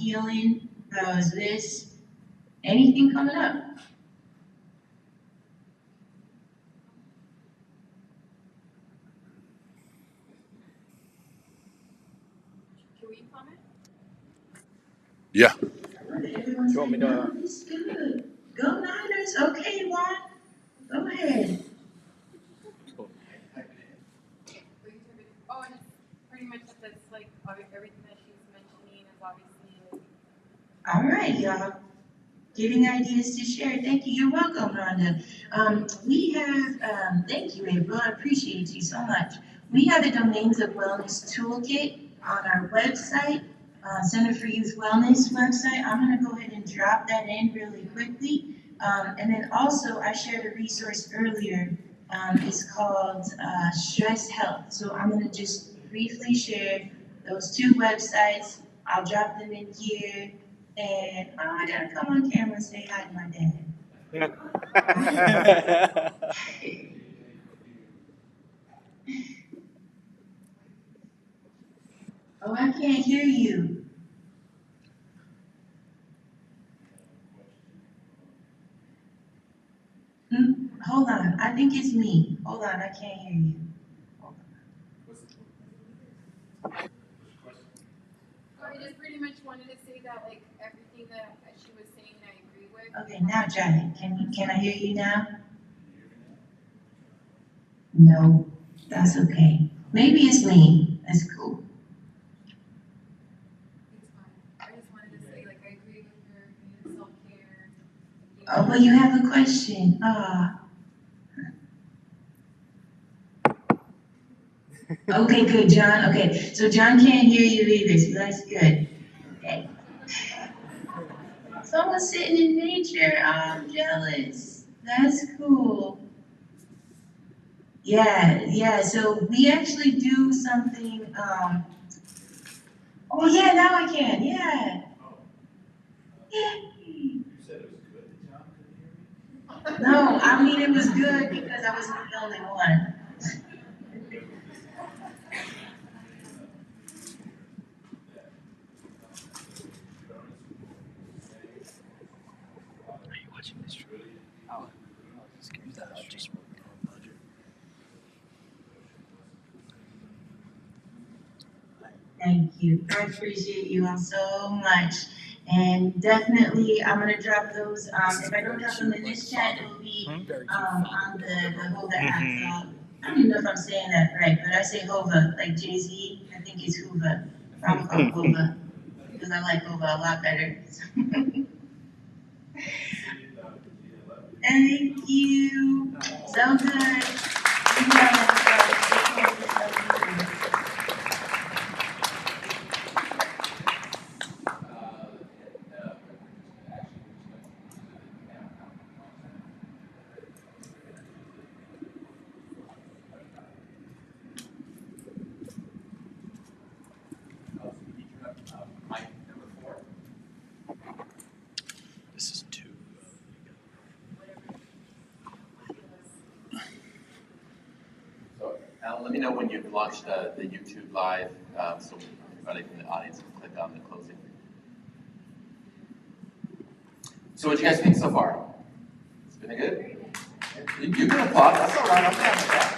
healing? How's this? Anything coming up? Can we comment? Yeah. Everyone's You want me like, to- no, it's good. Go Niners. Okay, Juan. Go ahead. Oh, and it's pretty much that's like everything that she's mentioning is obviously. All right, y'all. Giving ideas to share. Thank you. You're welcome, Rhonda. We have, thank you, April. I appreciate you so much. We have a Domains of Wellness Toolkit on our website, Center for Youth Wellness website. I'm going to go ahead and drop that in really quickly. And then also, I shared a resource earlier. It's called Stress Health. So I'm going to just briefly share those two websites. I'll drop them in here. And I gotta come on camera and say hi to my dad. Oh, I can't hear you. Hold on, I think it's me. Hold on, I can't hear you. I just pretty much wanted to say that like everything that she was saying, I agree with. Okay, now Janet, can I hear you now? No, that's okay. Maybe it's me. That's cool. It's fine. I just wanted to say like I agree with her, self-care. Oh, well, you have a question. Okay, good, John. Okay, so John can't hear you either, so that's good. Okay. Someone's sitting in nature. I'm jealous. That's cool. Yeah. So we actually do something. Oh yeah, now I can. Yeah. Yay. No, I mean it was good because I wasn't the only one. Are you watching this? Oh, excuse that. Just Thank you. I appreciate you all so much. And definitely, I'm gonna drop those. If I don't drop them in this chat, it will be on the Hova app. So I don't even know if I'm saying that right, but I say Hova like Jay-Z. I think it's Hoover. I'm called Hova because I like Hova a lot better. Thank you. So good. You know, This is two. So, Alan, let me know when you've launched the YouTube Live, so everybody from the audience can click on the closing. So what do you guys think so far? It's been good? You can applaud, that's all right, I'm down with that.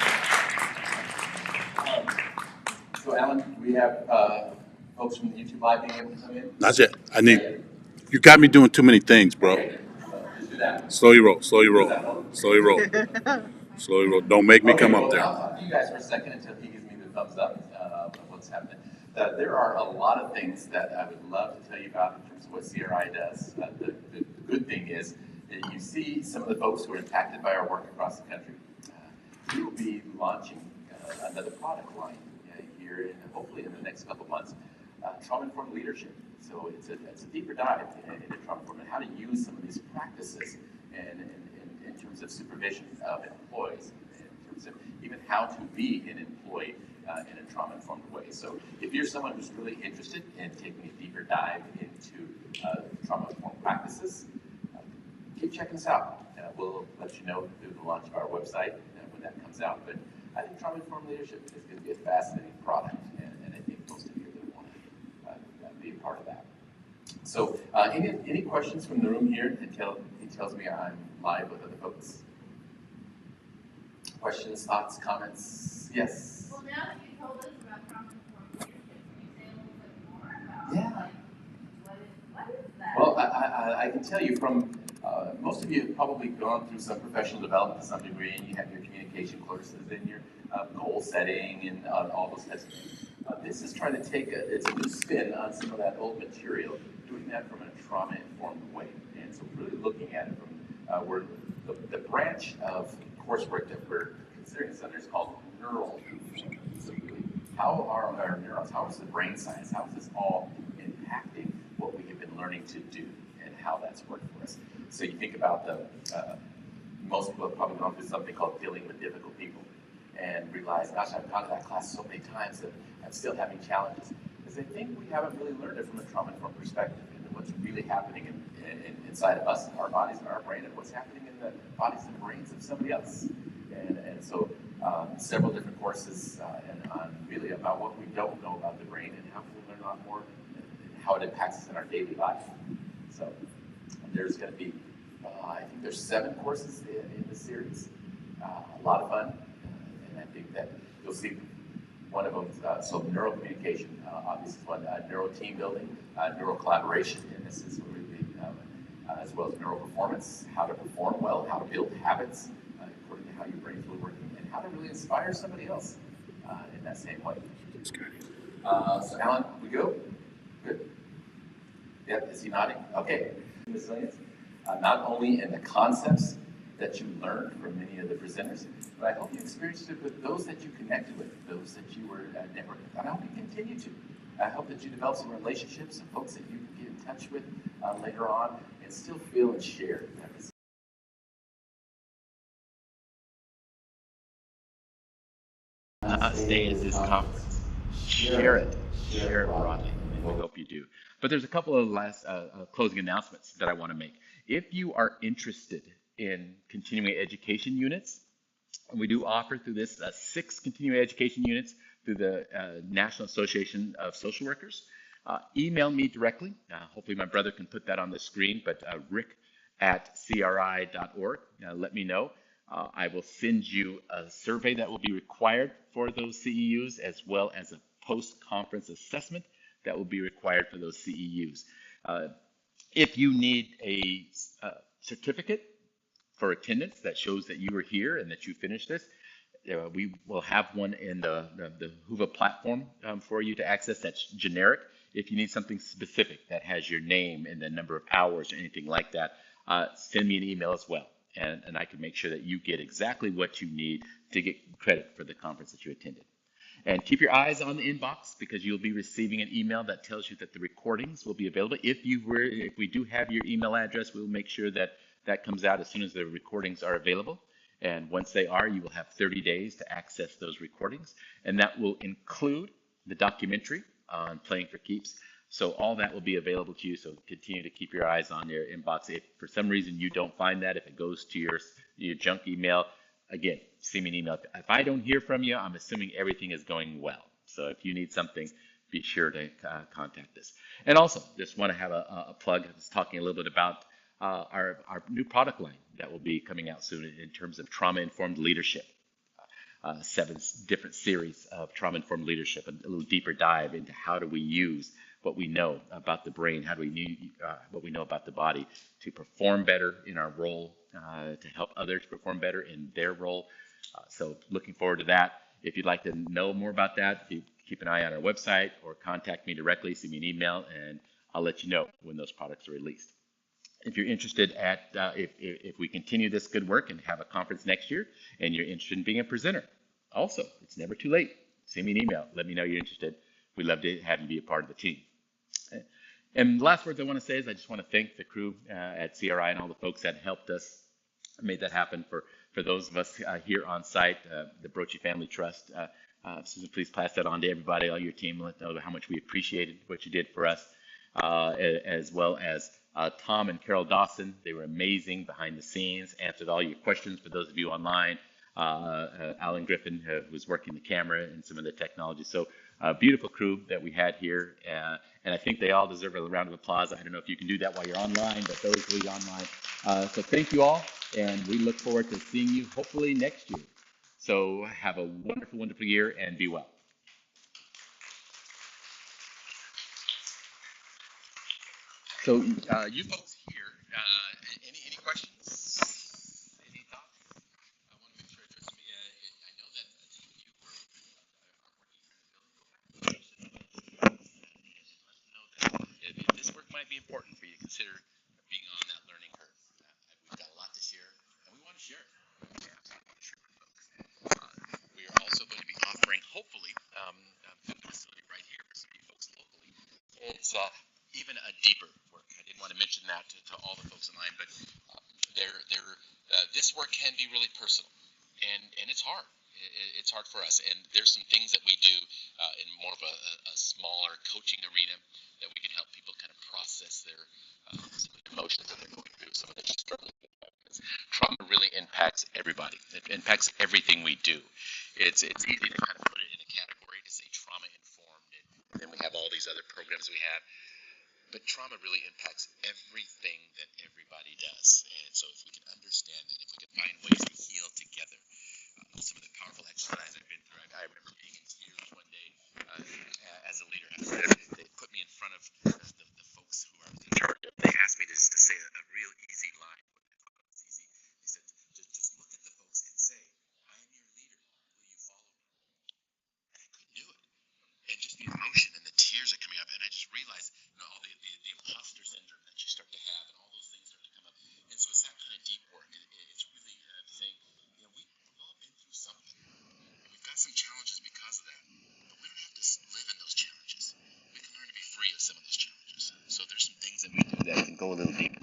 So Alan, we have folks from the YouTube Live being able to come in? Not yet. You got me doing too many things, bro. Okay, so just do that. Slow your roll. Slowly roll. Don't make me come up Well, there. I'll talk to you guys for a second until he gives me the thumbs up of what's happening. There are a lot of things that I would love to tell you about in terms of what CRI does. The good thing is that you see some of the folks who are impacted by our work across the country. We will be launching another product line here, hopefully in the next couple months, trauma-informed leadership. So it's a deeper dive into trauma-informed and how to use some of these practices in terms of supervision of employees, in terms of even how to be an employee in a trauma-informed way. So if you're someone who's really interested in taking a deeper dive into trauma-informed practices, keep checking us out. We'll let you know through the launch of our website when that comes out. But I think trauma-informed leadership is going to be a fascinating product, and I think most of you are going to want to be a part of that. So, any questions from the room here? He tells me I'm live with other folks. Questions, thoughts, comments? Yes? Well, now that you told us about trauma-informed leadership, can you say a little bit more about Yeah. what is that? Well, I can tell you from, most of you have probably gone through some professional development to some degree, and you have your communication courses and your goal setting and all those types of things. This is trying to take it's a new spin on some of that old material, doing that from a trauma-informed way. And so really looking at it from where the branch of coursework that we're considering this under is called neural. So really, how are our neurons, how is the brain science, how is this all impacting what we have been learning to do and how that's worked for us? So you think about most people have probably gone through something called dealing with difficult people and realize, gosh, I've gone to that class so many times that I'm still having challenges. Because I think we haven't really learned it from a trauma-informed perspective and what's really happening inside of us, in our bodies and our brain, and what's happening in the bodies and brains of somebody else. And so several different courses and on really about what we don't know about the brain and how can we learn a lot more and how it impacts us in our daily life. So there's going to be, I think there's 7 courses in this series. A lot of fun, and I think that you'll see one of them, so neural communication, obviously one, neuro team building, neural collaboration, and this is really, as well as neural performance, how to perform well, how to build habits according to how your brain's really working, and how to really inspire somebody else in that same way. So Alan, we go? Good? Yep, is he nodding? Okay. Resilience, not only in the concepts that you learned from many of the presenters, but I hope you experienced it with those that you connected with, those that you were networking with. And I hope you continue to. I hope that you develop some relationships and folks that you can get in touch with later on and still feel and share that resilience. Stay at this conference. Share it broadly, and we hope you do. But there's a couple of last closing announcements that I want to make. If you are interested in continuing education units, we do offer through this 6 continuing education units through the National Association of Social Workers. Email me directly. Hopefully my brother can put that on the screen, but rick@cri.org. Let me know. I will send you a survey that will be required for those CEUs, as well as a post-conference assessment that will be required for those CEUs. If you need a certificate for attendance that shows that you were here and that you finished this, we will have one in the Whova platform for you to access that's generic. If you need something specific that has your name and the number of hours or anything like that, send me an email as well. And I can make sure that you get exactly what you need to get credit for the conference that you attended. And keep your eyes on the inbox because you'll be receiving an email that tells you that the recordings will be available. If we do have your email address, we'll make sure that that comes out as soon as the recordings are available. And once they are, you will have 30 days to access those recordings. And that will include the documentary on Playing for Keeps. So all that will be available to you. So continue to keep your eyes on your inbox. If for some reason you don't find that, if it goes to your junk email, again, send me an email. If I don't hear from you, I'm assuming everything is going well. So if you need something, be sure to contact us. And also, just want to have a plug. I was talking a little bit about our new product line that will be coming out soon in terms of trauma-informed leadership. 7 different series of trauma-informed leadership, a little deeper dive into how do we use what we know about the brain, how do we need what we know about the body to perform better in our role, to help others perform better in their role. So looking forward to that. If you'd like to know more about that, keep an eye on our website or contact me directly, send me an email, and I'll let you know when those products are released. If you're interested if we continue this good work and have a conference next year and you're interested in being a presenter, also, it's never too late. Send me an email. Let me know you're interested. We'd love to have you be a part of the team. And the last words I want to say is I just want to thank the crew at CRI and all the folks that helped us, made that happen for those of us here on site, the Brochi Family Trust. Susan, please pass that on to everybody, all your team, let them know how much we appreciated what you did for us, as well as Tom and Carol Dawson. They were amazing behind the scenes, answered all your questions for those of you online. Alan Griffin, who was working the camera and some of the technology. So beautiful crew that we had here. And I think they all deserve a round of applause. I don't know if you can do that while you're online, but those will be online. So thank you all, and we look forward to seeing you hopefully next year. So have a wonderful, wonderful year, and be well. So you folks here, any questions? Any thoughts? I want to make sure I address me. I know that you were this work might be important for you to consider being on that learning curve. We've got a lot to share, and we want to share it. We are also going to be offering, hopefully, food facility right here for some of you folks locally. It's even a deeper work. I didn't want to mention that to all the folks in line, but this work can be really personal, and it's hard. It's hard for us, and there's some things that we do in more of a smaller coaching arena that we can help people kind of process their some of the emotions that they're going through, some of the struggles. Trauma really impacts everybody. It impacts everything we do. It's easy to kind of put it in a category to say trauma informed, and then we have all these other programs we have. But trauma really impacts everything that everybody does. And so if we can understand that, if we can find ways to heal together, some of the powerful exercise I've been through, I remember being in tears one day as a leader. They put me in front of the folks who are in charge. They asked me to say a real easy line. It's easy. They said, just look at the folks and say, I am your leader. Will you follow me? And I couldn't do it. And just the emotion and the tears are coming up, and I just realized, all the imposter syndrome that you start to have, and all those things start to come up. And so it's that kind of deep work. It's really saying, we've all been through something, and we've got some challenges because of that. But we don't have to live in those challenges. We can learn to be free of some of those challenges. So there's some things that we do that can go a little deep.